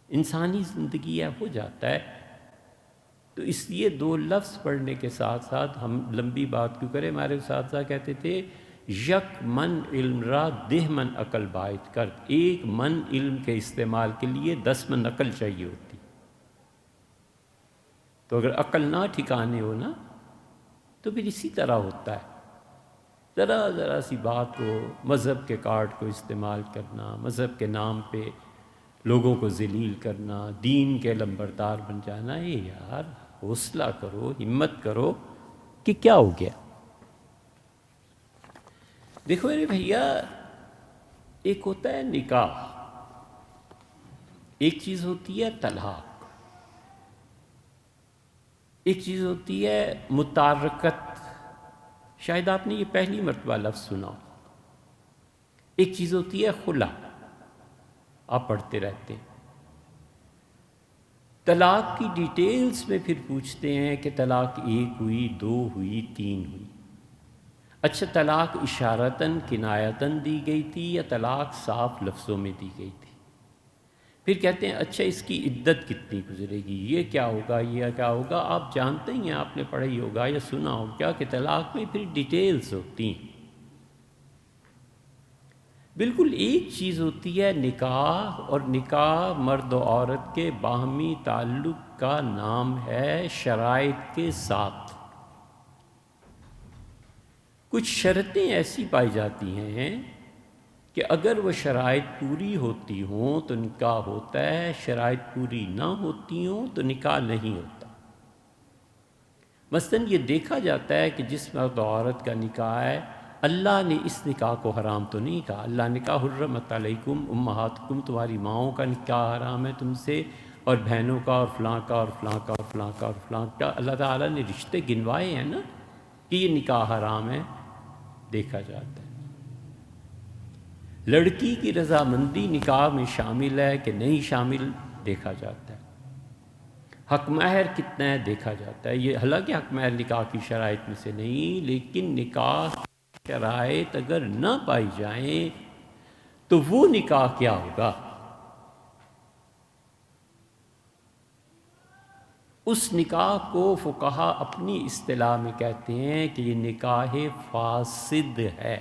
انسانی زندگی ہے ہو جاتا ہے. تو اس لیے دو لفظ پڑھنے کے ساتھ ساتھ ہم لمبی بات کیوں کریں. ہمارے اساتذہ کہتے تھے یک من علم را 10 من عقل باعث کر. ایک من علم کے استعمال کے لیے 10 من عقل چاہیے ہوتی. تو اگر عقل نہ ٹھکانے ہو نا تو پھر اسی طرح ہوتا ہے. ذرا سی بات کو مذہب کے کارڈ کو استعمال کرنا، مذہب کے نام پہ لوگوں کو ذلیل کرنا، دین کے لمبردار بن جانا. اے یار حوصلہ کرو، ہمت کرو کہ کیا ہو گیا. دیکھو میرے بھیا، ایک ہوتا ہے نکاح، ایک چیز ہوتی ہے طلاق، ایک چیز ہوتی ہے متارکت. شاید آپ نے یہ پہلی مرتبہ لفظ سنا. ایک چیز ہوتی ہے خلا، آپ پڑھتے رہتے ہیں. طلاق کی ڈیٹیلز میں پھر پوچھتے ہیں کہ طلاق 1 ہوئی، 2 ہوئی، 3 ہوئی. اچھا طلاق اشارتاً کنایتاً دی گئی تھی یا طلاق صاف لفظوں میں دی گئی تھی؟ پھر کہتے ہیں اچھا اس کی عدت کتنی گزرے گی، یہ کیا ہوگا، یہ کیا ہوگا. آپ جانتے ہی ہیں، آپ نے پڑھا ہی ہوگا یا سنا ہوگا کہ طلاق میں پھر ڈیٹیلز ہوتی ہیں. بالکل ایک چیز ہوتی ہے نکاح، اور نکاح مرد و عورت کے باہمی تعلق کا نام ہے شرائط کے ساتھ. کچھ شرطیں ایسی پائی جاتی ہیں کہ اگر وہ شرائط پوری ہوتی ہوں تو نکاح ہوتا ہے، شرائط پوری نہ ہوتی ہوں تو نکاح نہیں ہوتا. مثلاً یہ دیکھا جاتا ہے کہ جس مرد و عورت کا نکاح ہے، اللہ نے اس نکاح کو حرام تو نہیں کہا. اللہ نے کہا حرمت علیکم امہاتکم، تمہاری ماؤں کا نکاح حرام ہے تم سے، اور بہنوں کا، اور فلاں کا، اور فلاں کا، اور فلاں کا، اور فلاں کا. اللہ تعالیٰ نے رشتے گنوائے ہیں نا کہ یہ نکاح حرام ہے. دیکھا جاتا ہے لڑکی کی رضامندی نکاح میں شامل ہے کہ نہیں شامل، دیکھا جاتا ہے. حق مہر کتنا ہے دیکھا جاتا ہے. یہ حالانکہ حق مہر نکاح کی شرائط میں سے نہیں، لیکن نکاح کی شرائط اگر نہ پائی جائیں تو وہ نکاح کیا ہوگا؟ اس نکاح کو فقہا اپنی اصطلاح میں کہتے ہیں کہ یہ نکاح فاسد ہے،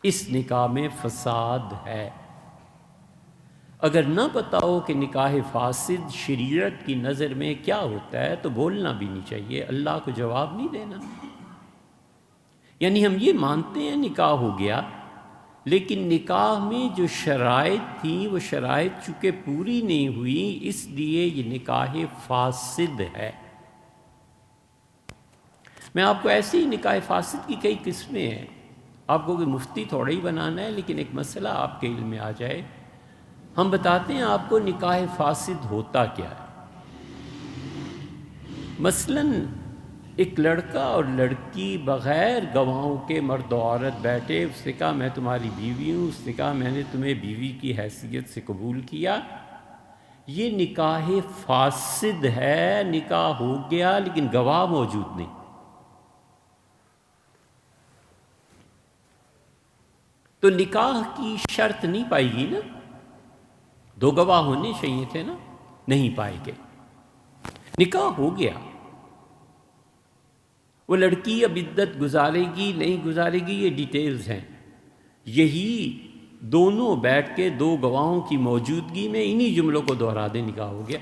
اس نکاح میں فساد ہے. اگر نہ پتہ ہو کہ نکاح فاسد شریعت کی نظر میں کیا ہوتا ہے تو بولنا بھی نہیں چاہیے، اللہ کو جواب نہیں دینا. یعنی ہم یہ مانتے ہیں نکاح ہو گیا، لیکن نکاح میں جو شرائط تھیں وہ شرائط چونکہ پوری نہیں ہوئی، اس لیے یہ نکاح فاسد ہے. میں آپ کو ایسے ہی نکاح فاسد کی کئی قسمیں ہیں. آپ کو کوئی مفتی تھوڑا ہی بنانا ہے، لیکن ایک مسئلہ آپ کے علم میں آ جائے. ہم بتاتے ہیں آپ کو نکاح فاسد ہوتا کیا ہے. مثلاً ایک لڑکا اور لڑکی بغیر گواہوں کے مرد و عورت بیٹھے، اس نے کہا میں تمہاری بیوی ہوں، اس نے کہا میں نے تمہیں بیوی کی حیثیت سے قبول کیا. یہ نکاح فاسد ہے، نکاح ہو گیا لیکن گواہ موجود نہیں. تو نکاح کی شرط نہیں پائی گی نا، 2 گواہ ہونے چاہیے تھے نا، نہیں پائے گئے، نکاح ہو گیا. وہ لڑکی اب عدت گزارے گی نہیں گزارے گی یہ ڈیٹیلز ہیں. یہی دونوں بیٹھ کے 2 گواہوں کی موجودگی میں انہی جملوں کو دہرا دے، نکاح ہو گیا.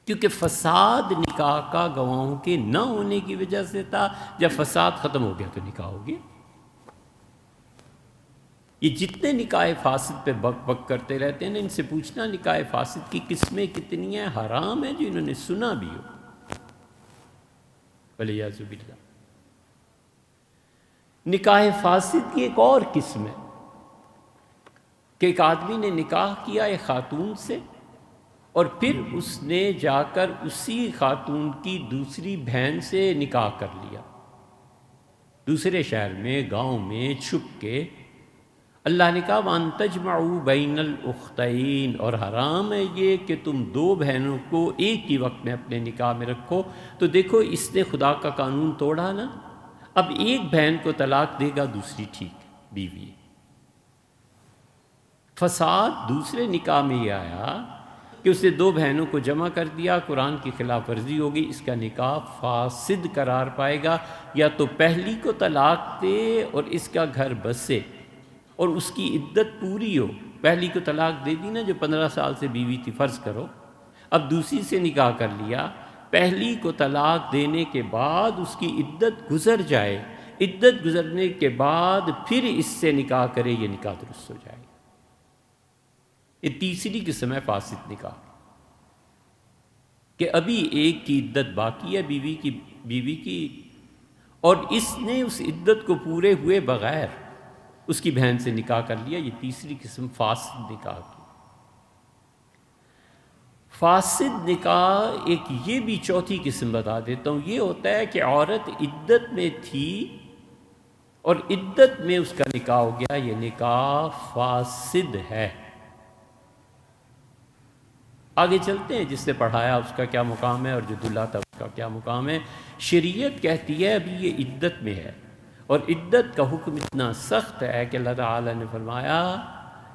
کیونکہ فساد نکاح کا گواہوں کے نہ ہونے کی وجہ سے تھا. جب فساد ختم ہو گیا تو نکاح ہو گیا. یہ جتنے نکاح فاسد پہ بک بک کرتے رہتے ہیں نا، ان سے پوچھنا نکاح فاسد کی قسمیں کتنی ہیں. حرام ہے جو انہوں نے سنا بھی ہو، ولیعوذ باللہ. نکاح فاسد کی ایک اور قسم ہے کہ ایک آدمی نے نکاح کیا ایک خاتون سے، اور پھر اس نے جا کر اسی خاتون کی دوسری بہن سے نکاح کر لیا، دوسرے شہر میں، گاؤں میں، چھپ کے. اللہ نے کہا وَأَن تَجْمَعُوا بَيْنَ الْأُخْتَيْنِ، اور حرام ہے یہ کہ تم 2 بہنوں کو ایک ہی وقت میں اپنے نکاح میں رکھو. تو دیکھو اس نے خدا کا قانون توڑا نا. اب ایک بہن کو طلاق دے گا، دوسری ٹھیک بیوی. فساد دوسرے نکاح میں یہ آیا کہ اسے دو بہنوں کو جمع کر دیا، قرآن کی خلاف ورزی ہوگی، اس کا نکاح فاسد قرار پائے گا، یا تو پہلی کو طلاق دے اور اس کا گھر بسے اور اس کی عدت پوری ہو۔ پہلی کو طلاق دے دی نا، جو 15 سال سے بیوی تھی، فرض کرو، اب دوسری سے نکاح کر لیا، پہلی کو طلاق دینے کے بعد اس کی عدت گزر جائے، عدت گزرنے کے بعد پھر اس سے نکاح کرے، یہ نکاح درست ہو جائے گا۔ یہ تیسری قسم ہے فاسد نکاح، کہ ابھی ایک کی عدت باقی ہے بیوی کی اور اس نے اس عدت کو پورے ہوئے بغیر اس کی بہن سے نکاح کر لیا، یہ تیسری قسم فاسد نکاح کی۔ فاسد نکاح ایک یہ بھی چوتھی قسم بتا دیتا ہوں، یہ ہوتا ہے کہ عورت عدت میں تھی اور عدت میں اس کا نکاح ہو گیا، یہ نکاح فاسد ہے۔ آگے چلتے ہیں، جس نے پڑھایا اس کا کیا مقام ہے اور جو دلہا تھا اس کا کیا مقام ہے۔ شریعت کہتی ہے ابھی یہ عدت میں ہے، اور عدت کا حکم اتنا سخت ہے کہ اللہ تعالیٰ نے فرمایا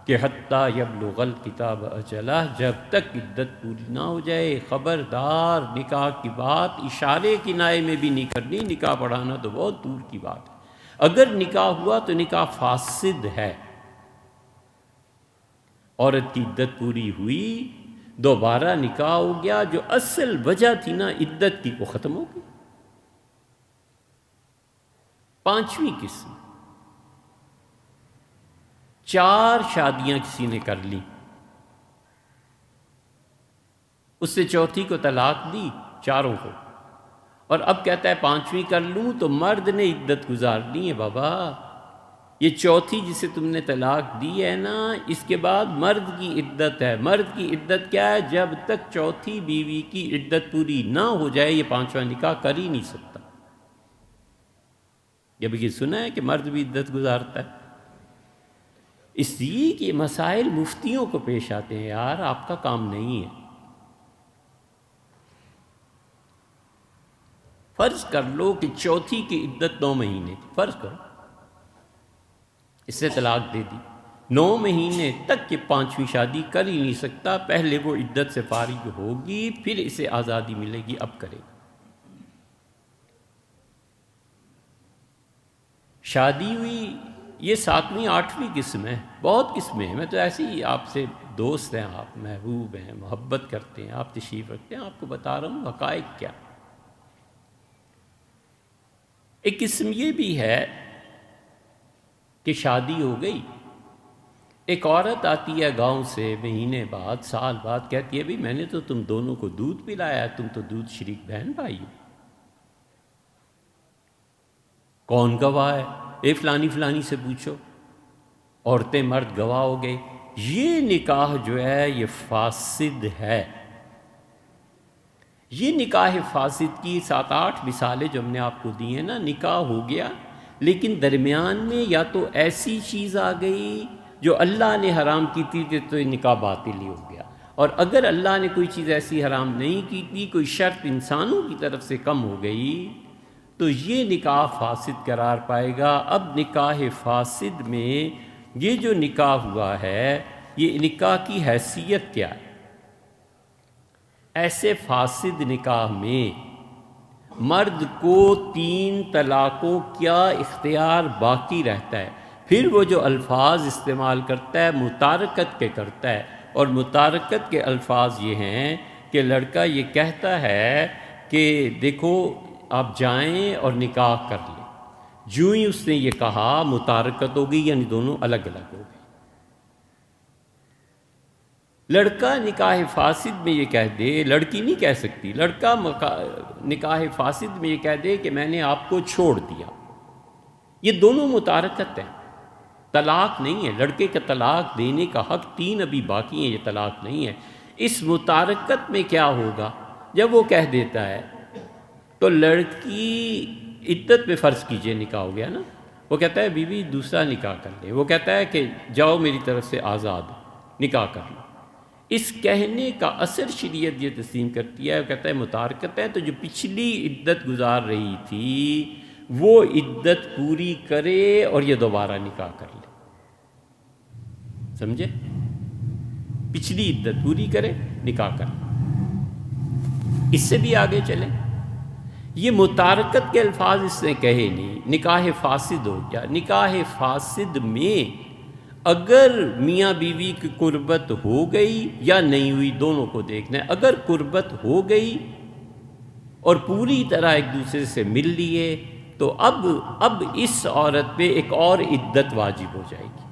کہ حتیٰ یبلغ الکتاب اجلہ، جب تک عدت پوری نہ ہو جائے خبردار نکاح کی بات اشارے کنائے میں بھی نہیں کرنی، نکاح پڑھانا تو بہت دور کی بات ہے۔ اگر نکاح ہوا تو نکاح فاسد ہے۔ عورت کی عدت پوری ہوئی، دوبارہ نکاح ہو گیا، جو اصل وجہ تھی نا عدت کی وہ ختم ہو گئی۔ پانچویں قسم، 4 شادیاں کسی نے کر لی، اس سے چوتھی کو طلاق دی چاروں کو، اور اب کہتا ہے پانچویں کر لوں، تو مرد نے عدت گزارنی ہے بابا۔ یہ چوتھی جسے تم نے طلاق دی ہے نا، اس کے بعد مرد کی عدت ہے۔ مرد کی عدت کیا ہے؟ جب تک چوتھی بیوی کی عدت پوری نہ ہو جائے یہ پانچواں نکاح کر ہی نہیں سکتا۔ جب یہ سنا ہے کہ مرد بھی عدت گزارتا ہے، اس لیے کہ یہ مسائل مفتیوں کو پیش آتے ہیں، یار آپ کا کام نہیں ہے۔ فرض کر لو کہ چوتھی کی عدت 9 مہینے تھی، فرض کرو اس سے طلاق دے دی، 9 مہینے تک یہ پانچویں شادی کر ہی نہیں سکتا، پہلے وہ عدت سے فارغ ہوگی پھر اسے آزادی ملے گی، اب کرے گا۔ شادی ہوئی، یہ 7ویں 8ویں قسم ہے، بہت قسمیں ہیں، میں تو ایسے ہی آپ سے دوست ہیں، آپ محبوب ہیں، محبت کرتے ہیں، آپ تشریف رکھتے ہیں، آپ کو بتا رہا ہوں حقائق کیا۔ ایک قسم یہ بھی ہے کہ شادی ہو گئی، ایک عورت آتی ہے گاؤں سے مہینے بعد سال بعد، کہتی ہے بھی میں نے تو تم دونوں کو دودھ پلایا، تم تو دودھ شریک بہن بھائی ہو۔ کون گواہ ہے؟ فلانی فلانی سے پوچھو، عورتیں مرد گواہ ہو گئے۔ یہ نکاح جو ہے یہ فاسد ہے۔ یہ نکاح فاسد کی 7-8 مثالیں جو ہم نے آپ کو دی ہیں نا، نکاح ہو گیا لیکن درمیان میں یا تو ایسی چیز آ گئی جو اللہ نے حرام کی تھی تو یہ نکاح باطل ہی ہو گیا، اور اگر اللہ نے کوئی چیز ایسی حرام نہیں کی تھی، کوئی شرط انسانوں کی طرف سے کم ہو گئی، تو یہ نکاح فاسد قرار پائے گا۔ اب نکاح فاسد میں یہ جو نکاح ہوا ہے، یہ نکاح کی حیثیت کیا ہے؟ ایسے فاسد نکاح میں مرد کو 3 طلاقوں کا اختیار باقی رہتا ہے۔ پھر وہ جو الفاظ استعمال کرتا ہے متارکت کے کرتا ہے، اور متارکت کے الفاظ یہ ہیں کہ لڑکا یہ کہتا ہے کہ دیکھو آپ جائیں اور نکاح کر لیں، جو ہی اس نے یہ کہا متارکت ہو گئی، یعنی دونوں الگ الگ ہو گئے۔ لڑکا نکاح فاسد میں یہ کہہ دے، لڑکی نہیں کہہ سکتی، لڑکا نکاح فاسد میں یہ کہہ دے کہ میں نے آپ کو چھوڑ دیا، یہ دونوں متارکت ہیں، طلاق نہیں ہے۔ لڑکے کا طلاق دینے کا حق 3 ابھی باقی ہیں، یہ طلاق نہیں ہے۔ اس متارکت میں کیا ہوگا؟ جب وہ کہہ دیتا ہے تو لڑکی عدت میں فرض کیجئے نکاح ہو گیا نا، وہ کہتا ہے بیوی دوسرا نکاح کر لے، وہ کہتا ہے کہ جاؤ میری طرف سے آزاد نکاح کر لو۔ اس کہنے کا اثر شریعت یہ تسلیم کرتی ہے، وہ کہتا ہے متارکت ہے، تو جو پچھلی عدت گزار رہی تھی وہ عدت پوری کرے اور یہ دوبارہ نکاح کر لے۔ سمجھے؟ پچھلی عدت پوری کرے، نکاح کر۔ اس سے بھی آگے چلیں، یہ متارکت کے الفاظ اس نے کہے نہیں، نکاح فاسد ہو گیا۔ نکاح فاسد میں اگر میاں بیوی کی قربت ہو گئی یا نہیں ہوئی، دونوں کو دیکھنا ہے۔ اگر قربت ہو گئی اور پوری طرح ایک دوسرے سے مل لیے تو اب اس عورت پہ ایک اور عدت واجب ہو جائے گی۔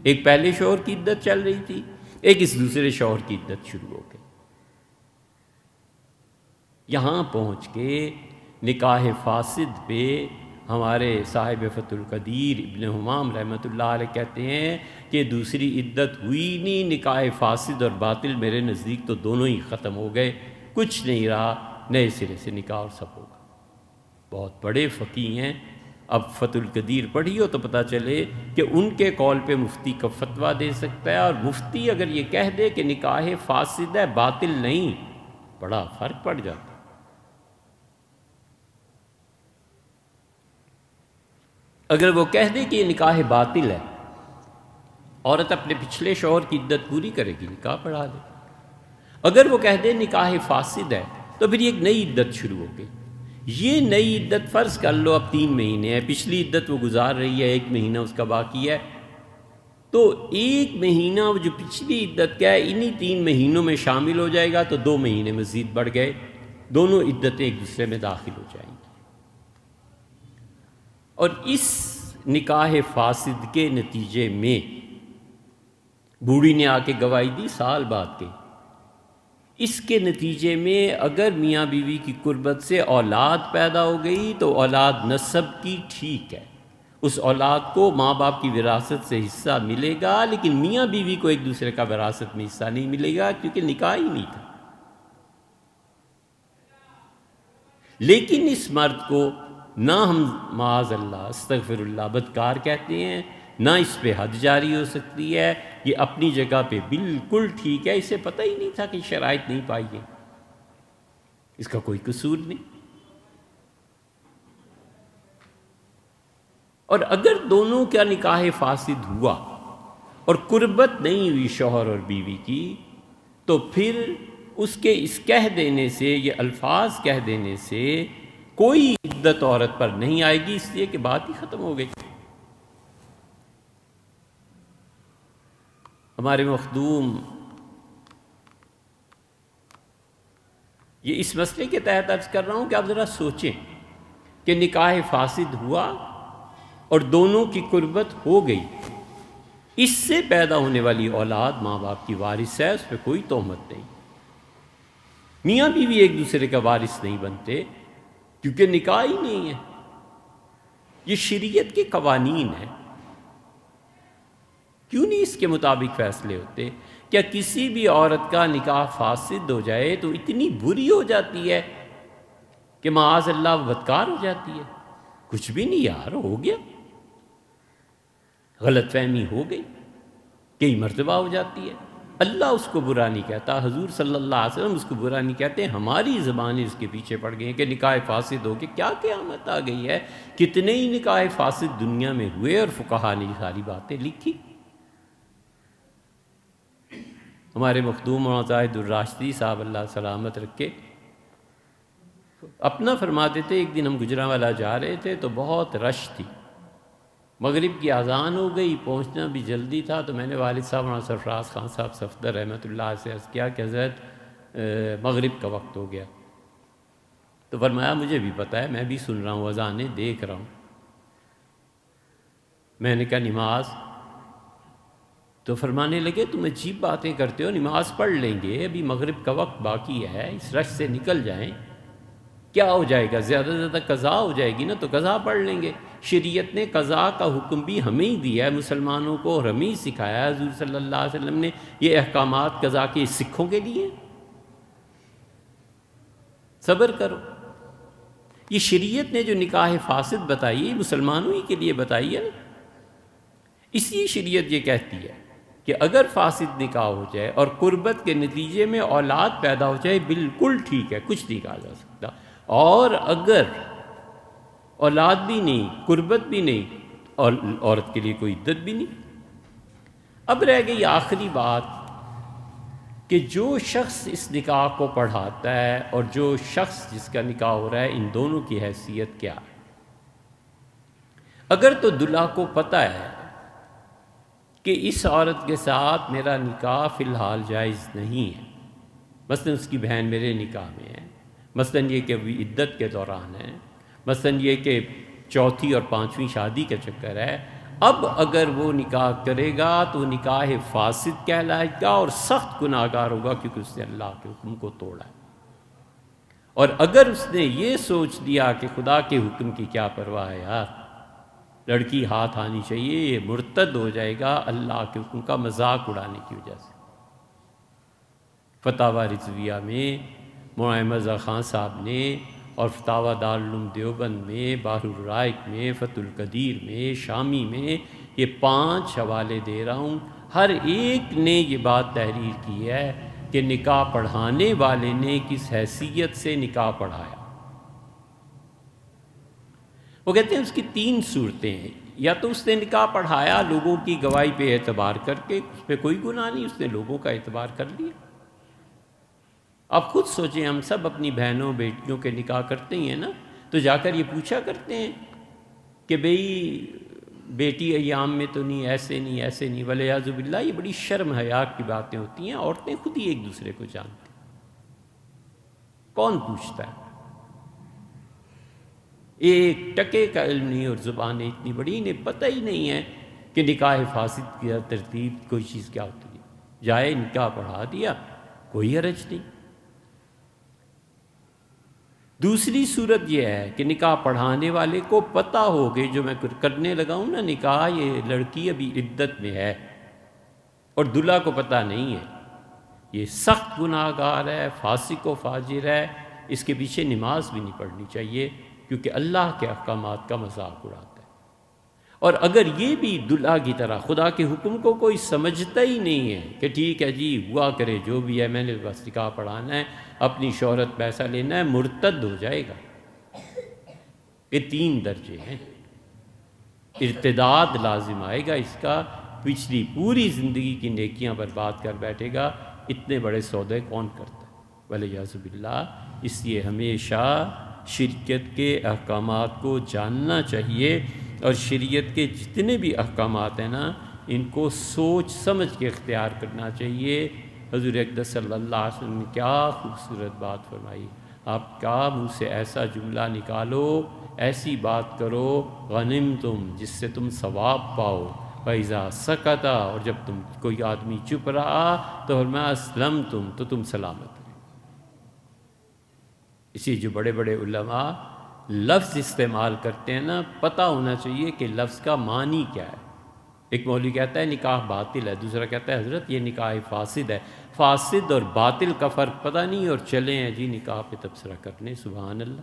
ایک پہلے شوہر کی عدت چل رہی تھی، ایک اس دوسرے شوہر کی عدت شروع ہو گئی۔ یہاں پہنچ کے نکاح فاسد پہ ہمارے صاحب فتح القدیر ابن حمام رحمۃ اللہ علیہ کہتے ہیں کہ دوسری عدت ہوئی نہیں، نکاح فاسد اور باطل میرے نزدیک تو دونوں ہی ختم ہو گئے، کچھ نہیں رہا، نئے سرے سے نکاح اور سب ہوگا۔ بہت بڑے فقیہ ہیں، اب فتح القدیر پڑھیو تو پتہ چلے کہ ان کے قول پہ مفتی کا فتویٰ دے سکتا ہے، اور مفتی اگر یہ کہہ دے کہ نکاح فاسد ہے باطل نہیں، بڑا فرق پڑ جاتا۔ اگر وہ کہہ دے کہ یہ نکاح باطل ہے، عورت اپنے پچھلے شوہر کی عدت پوری کرے گی، نکاح پڑھا لے۔ اگر وہ کہہ دے نکاح فاسد ہے تو پھر ایک نئی عدت شروع ہو گئی۔ یہ نئی عدت فرض کر لو اب 3 مہینے ہے، پچھلی عدت وہ گزار رہی ہے، 1 مہینہ اس کا باقی ہے، تو 1 مہینہ وہ جو پچھلی عدت کا ہے انہی 3 مہینوں میں شامل ہو جائے گا، تو 2 مہینے مزید بڑھ گئے، دونوں عدتیں ایک دوسرے میں داخل ہو جائیں گی۔ اور اس نکاح فاسد کے نتیجے میں بوڑھی نے آ کے گواہی دی سال بعد کے، اس کے نتیجے میں اگر میاں بیوی کی قربت سے اولاد پیدا ہو گئی تو اولاد نسب کی ٹھیک ہے، اس اولاد کو ماں باپ کی وراثت سے حصہ ملے گا، لیکن میاں بیوی کو ایک دوسرے کا وراثت میں حصہ نہیں ملے گا کیونکہ نکاح ہی نہیں تھا۔ لیکن اس مرد کو نہ ہم معاذ اللہ استغفر اللہ بدکار کہتے ہیں، نہ اس پہ حد جاری ہو سکتی ہے، یہ اپنی جگہ پہ بالکل ٹھیک ہے، اسے پتہ ہی نہیں تھا کہ شرائط نہیں پائی ہے، اس کا کوئی قصور نہیں۔ اور اگر دونوں کا نکاح فاسد ہوا اور قربت نہیں ہوئی شوہر اور بیوی کی، تو پھر اس کے اس کہہ دینے سے، یہ الفاظ کہہ دینے سے کوئی عدت عورت پر نہیں آئے گی، اس لیے کہ بات ہی ختم ہو گئی۔ ہمارے مخدوم یہ اس مسئلے کے تحت عرض کر رہا ہوں کہ آپ ذرا سوچیں کہ نکاح فاسد ہوا اور دونوں کی قربت ہو گئی، اس سے پیدا ہونے والی اولاد ماں باپ کی وارث ہے، اس پہ کوئی تہمت نہیں۔ میاں بیوی ایک دوسرے کا وارث نہیں بنتے کیونکہ نکاح ہی نہیں ہے، یہ شریعت کے قوانین ہیں، کیوں نہیں اس کے مطابق فیصلے ہوتے؟ کیا کسی بھی عورت کا نکاح فاسد ہو جائے تو اتنی بری ہو جاتی ہے کہ معاذ اللہ بدکار ہو جاتی ہے؟ کچھ بھی نہیں یار، ہو گیا، غلط فہمی ہو گئی، کئی مرتبہ ہو جاتی ہے، اللہ اس کو برا نہیں کہتا، حضور صلی اللہ علیہ وسلم اس کو برا نہیں کہتے، ہماری زبانیں اس کے پیچھے پڑ گئی ہیں کہ نکاح فاسد ہو کے کیا قیامت آ گئی ہے، کتنے ہی نکاح فاسد دنیا میں ہوئے اور فقہا نے یہ ساری باتیں لکھی۔ ہمارے مخدوم مولانا زاہد الراشدی صاحب اللہ سلامت رکھے اپنا فرماتے تھے، ایک دن ہم گجرانوالہ جا رہے تھے تو بہت رش تھی، مغرب کی اذان ہو گئی، پہنچنا بھی جلدی تھا، تو میں نے والد صاحب مولانا سرفراز خان صاحب صفدر رحمۃ اللہ سے عرض کیا کہ حضرت مغرب کا وقت ہو گیا، تو فرمایا مجھے بھی پتہ ہے، میں بھی سن رہا ہوں، اذانیں دیکھ رہا ہوں۔ میں نے کہا نماز؟ تو فرمانے لگے تم عجیب باتیں کرتے ہو، نماز پڑھ لیں گے، ابھی مغرب کا وقت باقی ہے، اس رش سے نکل جائیں، کیا ہو جائے گا، زیادہ سے زیادہ قضا ہو جائے گی نا، تو قضا پڑھ لیں گے۔ شریعت نے قضا کا حکم بھی ہمیں ہی دیا ہے مسلمانوں کو، اور ہمیں ہی سکھایا ہے، حضور صلی اللہ علیہ وسلم نے یہ احکامات قضا کے سکھوں کے لیے، صبر کرو۔ یہ شریعت نے جو نکاح فاسد بتائی ہے مسلمانوں ہی کے لیے بتائی ہے، اسی شریعت یہ کہتی ہے کہ اگر فاسد نکاح ہو جائے اور قربت کے نتیجے میں اولاد پیدا ہو جائے بالکل ٹھیک ہے، کچھ نہیں کہا جا سکتا، اور اگر اولاد بھی نہیں، قربت بھی نہیں، اور عورت کے لیے کوئی عدت بھی نہیں۔ اب رہ گئی آخری بات کہ جو شخص اس نکاح کو پڑھاتا ہے اور جو شخص جس کا نکاح ہو رہا ہے، ان دونوں کی حیثیت کیا ہے؟ اگر تو دلہا کو پتہ ہے کہ اس عورت کے ساتھ میرا نکاح فی الحال جائز نہیں ہے، مثلا اس کی بہن میرے نکاح میں ہے، مثلا یہ کہ ابھی عدت کے دوران ہے، مثلا یہ کہ چوتھی اور پانچویں شادی کا چکر ہے، اب اگر وہ نکاح کرے گا تو وہ نکاح فاسد کہلائے گا اور سخت گناہ گار ہوگا، کیونکہ اس نے اللہ کے حکم کو توڑا ہے۔ اور اگر اس نے یہ سوچ لیا کہ خدا کے حکم کی کیا پرواہ ہے یار، لڑکی ہاتھ آنی چاہیے، یہ مرتد ہو جائے گا اللہ کے حکم کا مذاق اڑانے کی وجہ سے۔ فتاوی رضویہ میں مولانا رضا خان صاحب نے اور فتاوی دارالعلوم دیوبند میں، بحر الرائق میں، فتح القدیر میں، شامی میں، یہ 5 حوالے دے رہا ہوں، ہر ایک نے یہ بات تحریر کی ہے کہ نکاح پڑھانے والے نے کس حیثیت سے نکاح پڑھایا۔ وہ کہتے ہیں اس کی 3 صورتیں ہیں، یا تو اس نے نکاح پڑھایا لوگوں کی گواہی پہ اعتبار کر کے، اس پہ کوئی گناہ نہیں، اس نے لوگوں کا اعتبار کر لیا۔ آپ خود سوچیں، ہم سب اپنی بہنوں بیٹیوں کے نکاح کرتے ہی ہیں نا، تو جا کر یہ پوچھا کرتے ہیں کہ بھئی بیٹی ایام میں تو نہیں، ایسے نہیں، ایسے نہیں، ولیعوذ باللہ۔ یہ بڑی شرم حیا کی باتیں ہوتی ہیں، عورتیں خود ہی ایک دوسرے کو جانتی ہیں، کون پوچھتا ہے؟ ایک ٹکے کا علم نہیں، اور زبانیں اتنی بڑی، انہیں پتہ ہی نہیں ہے کہ نکاح فاسد کی ترتیب کوئی چیز کیا ہوتی ہے۔ جائے نکاح پڑھا دیا، کوئی حرج نہیں۔ دوسری صورت یہ ہے کہ نکاح پڑھانے والے کو پتہ ہو کہ جو میں کرنے لگا ہوں نا نکاح، یہ لڑکی ابھی عدت میں ہے، اور دلہا کو پتہ نہیں ہے، یہ سخت گناہ گار ہے، فاسق و فاجر ہے، اس کے پیچھے نماز بھی نہیں پڑھنی چاہیے، کیونکہ اللہ کے احکامات کا مذاق اڑاتا ہے۔ اور اگر یہ بھی دلہا کی طرح خدا کے حکم کو کوئی سمجھتا ہی نہیں ہے کہ ٹھیک ہے جی ہوا کرے جو بھی ہے، میں نے بس نکاح پڑھانا ہے، اپنی شہرت پیسہ لینا ہے، مرتد ہو جائے گا۔ یہ 3 درجے ہیں، ارتداد لازم آئے گا اس کا، پچھلی پوری زندگی کی نیکیاں برباد کر بیٹھے گا۔ اتنے بڑے سودے کون کرتا ہے؟ ولیعوذ باللہ۔ اس لیے ہمیشہ شریعت کے احکامات کو جاننا چاہیے، اور شریعت کے جتنے بھی احکامات ہیں نا، ان کو سوچ سمجھ کے اختیار کرنا چاہیے۔ حضور اقدس صلی اللہ علیہ وسلم نے کیا خوبصورت بات فرمائی، آپ کا منہ سے ایسا جملہ نکالو، ایسی بات کرو، غنم تم، جس سے تم ثواب پاؤ، فَإِذَا سَكَتَ، اور جب تم کوئی آدمی چپ رہا تو فرمایا أَسْلَمْتُمْ، تو تم سلامت رہے۔ اسی جو بڑے بڑے علماء لفظ استعمال کرتے ہیں نا، پتہ ہونا چاہیے کہ لفظ کا معنی کیا ہے۔ ایک مولوی کہتا ہے نکاح باطل ہے، دوسرا کہتا ہے حضرت یہ نکاح فاسد ہے۔ فاسد اور باطل کا فرق پتہ نہیں، اور چلے ہیں جی نکاح پہ تبصرہ کرنے۔ سبحان اللہ۔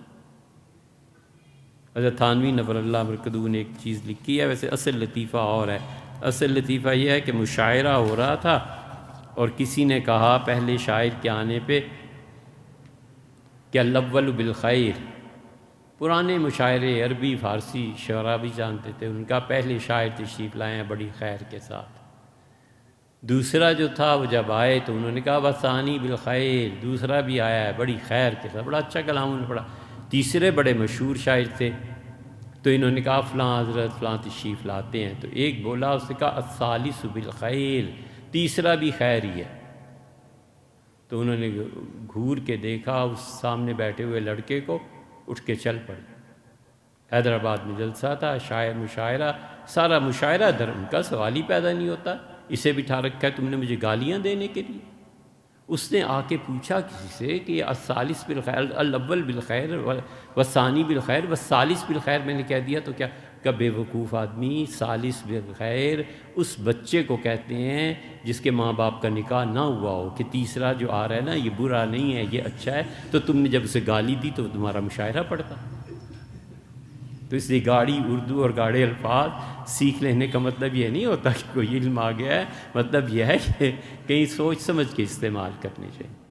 حضرت تھانوی نور اللہ مرکزہ نے ایک چیز لکھی ہے، ویسے اصل لطیفہ اور ہے۔ اصل لطیفہ یہ ہے کہ مشاعرہ ہو رہا تھا، اور کسی نے کہا پہلے شاعر کے آنے پہ کہ الاول بالخیر۔ پرانے مشاعرے عربی فارسی شعراء بھی جانتے تھے، ان کا پہلے شاعر تشریف لائے ہیں بڑی خیر کے ساتھ۔ دوسرا جو تھا وہ جب آئے تو انہوں نے کہا وثانی بالخیر، دوسرا بھی آیا ہے بڑی خیر کے ساتھ، بڑا اچھا کلام انہوں نے پڑھا۔ تیسرے بڑے مشہور شاعر تھے، تو انہوں نے کہا فلاں حضرت فلاں تشریف لاتے ہیں، تو ایک بولا، اس نے کہا الثالث بالخیر، تیسرا بھی خیر ہی ہے۔ تو انہوں نے گھور کے دیکھا اس سامنے بیٹھے ہوئے لڑکے کو، اٹھ کے چل پڑے۔ حیدرآباد میں جلسہ تھا، شاعر مشاعرہ، سارا مشاعرہ در ان کا سوال ہی پیدا نہیں ہوتا، اسے بٹھا رکھا ہے تم نے مجھے گالیاں دینے کے لیے۔ اس نے آ کے پوچھا کسی سے کہ یہ الثالث بالخیر، الاول بالخیر والثانی بالخیر والثالث بالخیر میں نے کہہ دیا تو کیا؟ کہ بے وقوف آدمی، ثالث بالخیر اس بچے کو کہتے ہیں جس کے ماں باپ کا نکاح نہ ہوا ہو، کہ تیسرا جو آ رہا ہے نا یہ برا نہیں ہے یہ اچھا ہے، تو تم نے جب اسے گالی دی تو تمہارا مشاعرہ پڑتا۔ تو اس لیے گاڑی اردو اور گاڑے الفاظ سیکھ لینے کا مطلب یہ نہیں ہوتا کہ کوئی علم آ گیا ہے، مطلب یہ ہے کہ کہیں سوچ سمجھ کے استعمال کرنے چاہیے۔